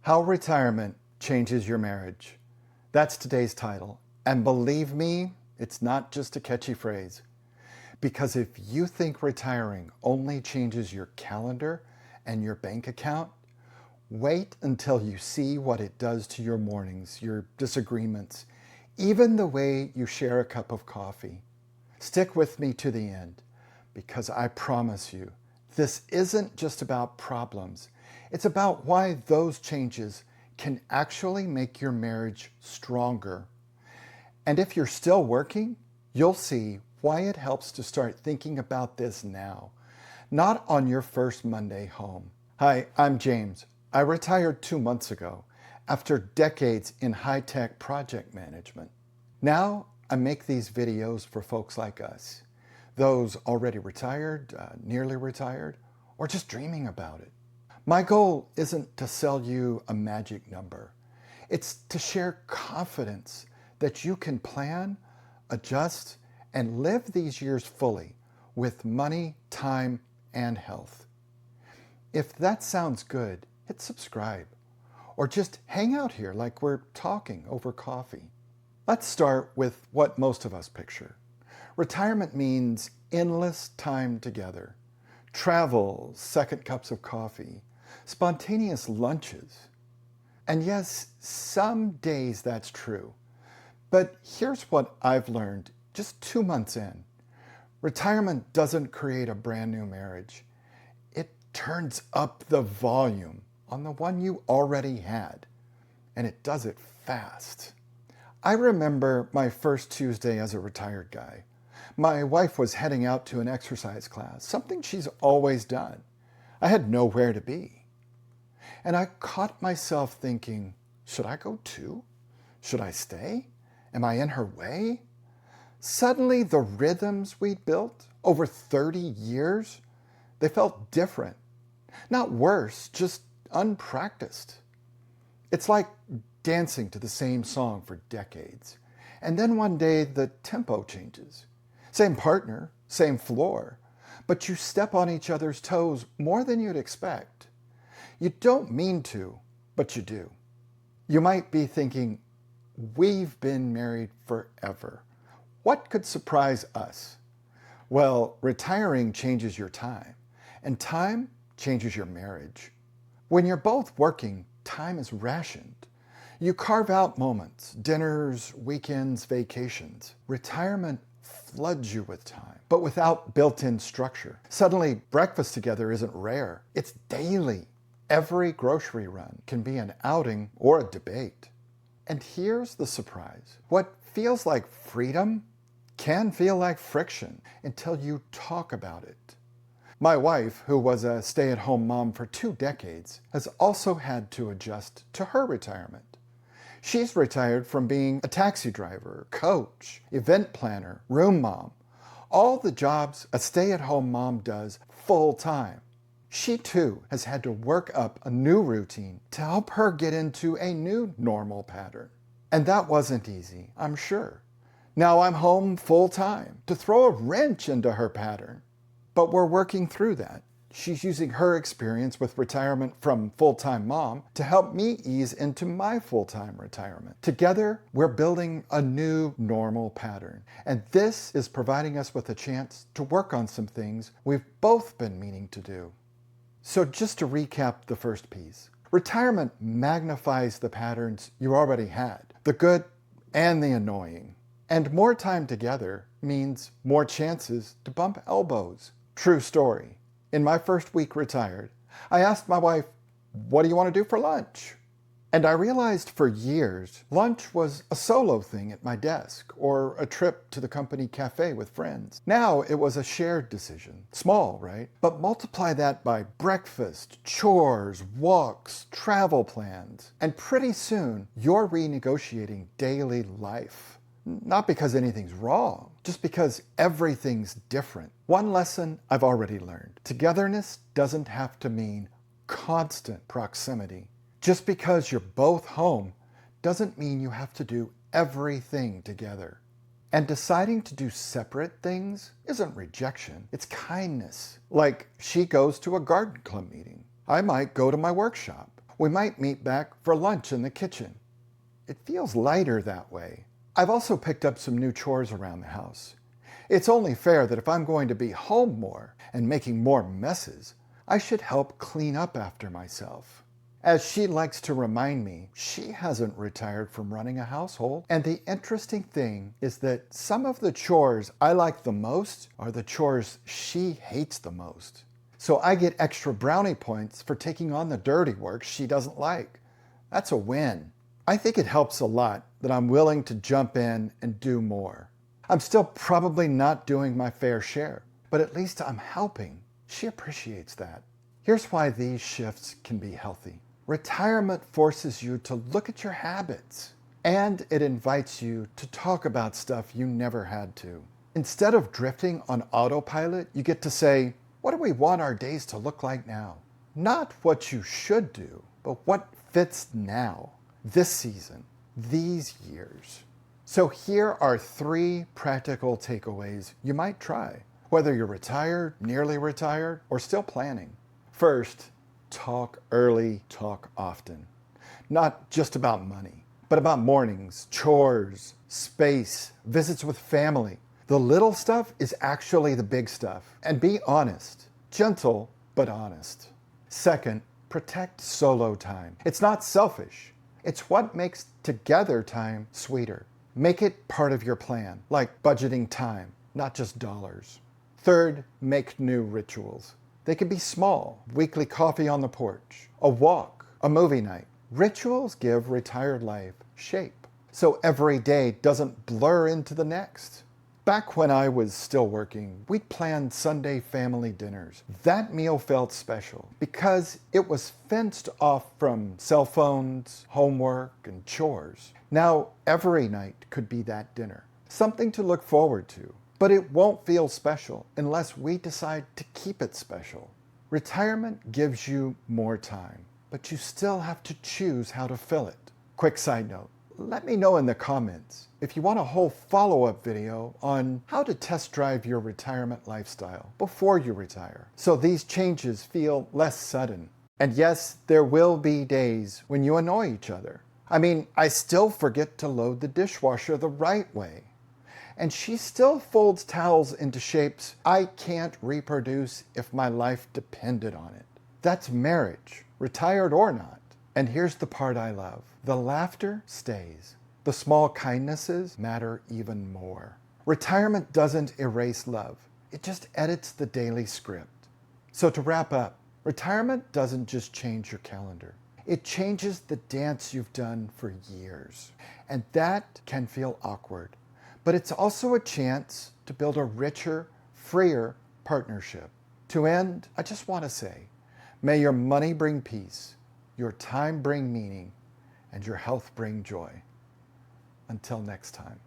How Retirement Changes Your Marriage. That's today's title. And believe me, it's not just a catchy phrase. Because if you think retiring only changes your calendar and your bank account, wait until you see what it does to your mornings, your disagreements, even the way you share a cup of coffee. Stick with me to the end, because I promise you, this isn't just about problems. It's about why those changes can actually make your marriage stronger. And if you're still working, you'll see why it helps to start thinking about this now, not on your first Monday home. Hi, I'm James. I retired 2 months ago after decades in high-tech project management. Now I make these videos for folks like us, those already retired, nearly retired, or just dreaming about it. My goal isn't to sell you a magic number. It's to share confidence that you can plan, adjust, and live these years fully with money, time, and health. If that sounds good, hit subscribe, or just hang out here like we're talking over coffee. Let's start with what most of us picture. Retirement means endless time together, travel, second cups of coffee, spontaneous lunches. And yes, some days that's true. But here's what I've learned just 2 months in. Retirement doesn't create a brand new marriage. It turns up the volume on the one you already had. And it does it fast. I remember my first Tuesday as a retired guy. My wife was heading out to an exercise class, something she's always done. I had nowhere to be. And I caught myself thinking, should I go too? Should I stay? Am I in her way? Suddenly the rhythms we'd built over 30 years, they felt different. Not worse, just unpracticed. It's like dancing to the same song for decades. And then one day the tempo changes. Same partner, same floor, but you step on each other's toes more than you'd expect. You don't mean to, but you do. You might be thinking, we've been married forever. What could surprise us? Well, retiring changes your time, and time changes your marriage. When you're both working, time is rationed. You carve out moments, dinners, weekends, vacations. Retirement floods you with time, but without built-in structure. Suddenly, breakfast together isn't rare. It's daily. Every grocery run can be an outing or a debate. And here's the surprise. What feels like freedom can feel like friction until you talk about it. My wife, who was a stay-at-home mom for 2 decades, has also had to adjust to her retirement. She's retired from being a taxi driver, coach, event planner, room mom, all the jobs a stay-at-home mom does full-time. She too has had to work up a new routine to help her get into a new normal pattern. And that wasn't easy, I'm sure. Now I'm home full-time to throw a wrench into her pattern. But we're working through that. She's using her experience with retirement from full-time mom to help me ease into my full-time retirement. Together, we're building a new normal pattern. And this is providing us with a chance to work on some things we've both been meaning to do. So just to recap the first piece, retirement magnifies the patterns you already had, the good and the annoying. And more time together means more chances to bump elbows. True story. In my first week retired, I asked my wife, what do you want to do for lunch? And I realized for years, lunch was a solo thing at my desk or a trip to the company cafe with friends. Now it was a shared decision. Small, right? But multiply that by breakfast, chores, walks, travel plans, and pretty soon you're renegotiating daily life. Not because anything's wrong, just because everything's different. One lesson I've already learned. Togetherness doesn't have to mean constant proximity. Just because you're both home doesn't mean you have to do everything together. And deciding to do separate things isn't rejection, it's kindness. Like she goes to a garden club meeting. I might go to my workshop. We might meet back for lunch in the kitchen. It feels lighter that way. I've also picked up some new chores around the house. It's only fair that if I'm going to be home more and making more messes, I should help clean up after myself. As she likes to remind me, she hasn't retired from running a household. And the interesting thing is that some of the chores I like the most are the chores she hates the most. So I get extra brownie points for taking on the dirty work she doesn't like. That's a win. I think it helps a lot that I'm willing to jump in and do more. I'm still probably not doing my fair share, but at least I'm helping. She appreciates that. Here's why these shifts can be healthy. Retirement forces you to look at your habits, and it invites you to talk about stuff you never had to. Instead of drifting on autopilot, you get to say, what do we want our days to look like now? Not what you should do, but what fits now, this season, these years. So here are 3 practical takeaways you might try, whether you're retired, nearly retired, or still planning. First, talk early, talk often. Not just about money, but about mornings, chores, space, visits with family. The little stuff is actually the big stuff. And be honest. Gentle, but honest. Second, protect solo time. It's not selfish. It's what makes together time sweeter. Make it part of your plan, like budgeting time, not just dollars. Third, make new rituals. They can be small, weekly coffee on the porch, a walk, a movie night. Rituals give retired life shape, so every day doesn't blur into the next. Back when I was still working, we'd plan Sunday family dinners. That meal felt special because it was fenced off from cell phones, homework, and chores. Now every night could be that dinner, something to look forward to. But it won't feel special unless we decide to keep it special. Retirement gives you more time, but you still have to choose how to fill it. Quick side note, let me know in the comments if you want a whole follow-up video on how to test drive your retirement lifestyle before you retire, so these changes feel less sudden. And yes, there will be days when you annoy each other. I mean, I still forget to load the dishwasher the right way. And she still folds towels into shapes I can't reproduce if my life depended on it. That's marriage, retired or not. And here's the part I love. The laughter stays. The small kindnesses matter even more. Retirement doesn't erase love. It just edits the daily script. So to wrap up, retirement doesn't just change your calendar. It changes the dance you've done for years. And that can feel awkward. But it's also a chance to build a richer, freer partnership. To end, I just want to say, may your money bring peace, your time bring meaning, and your health bring joy. Until next time.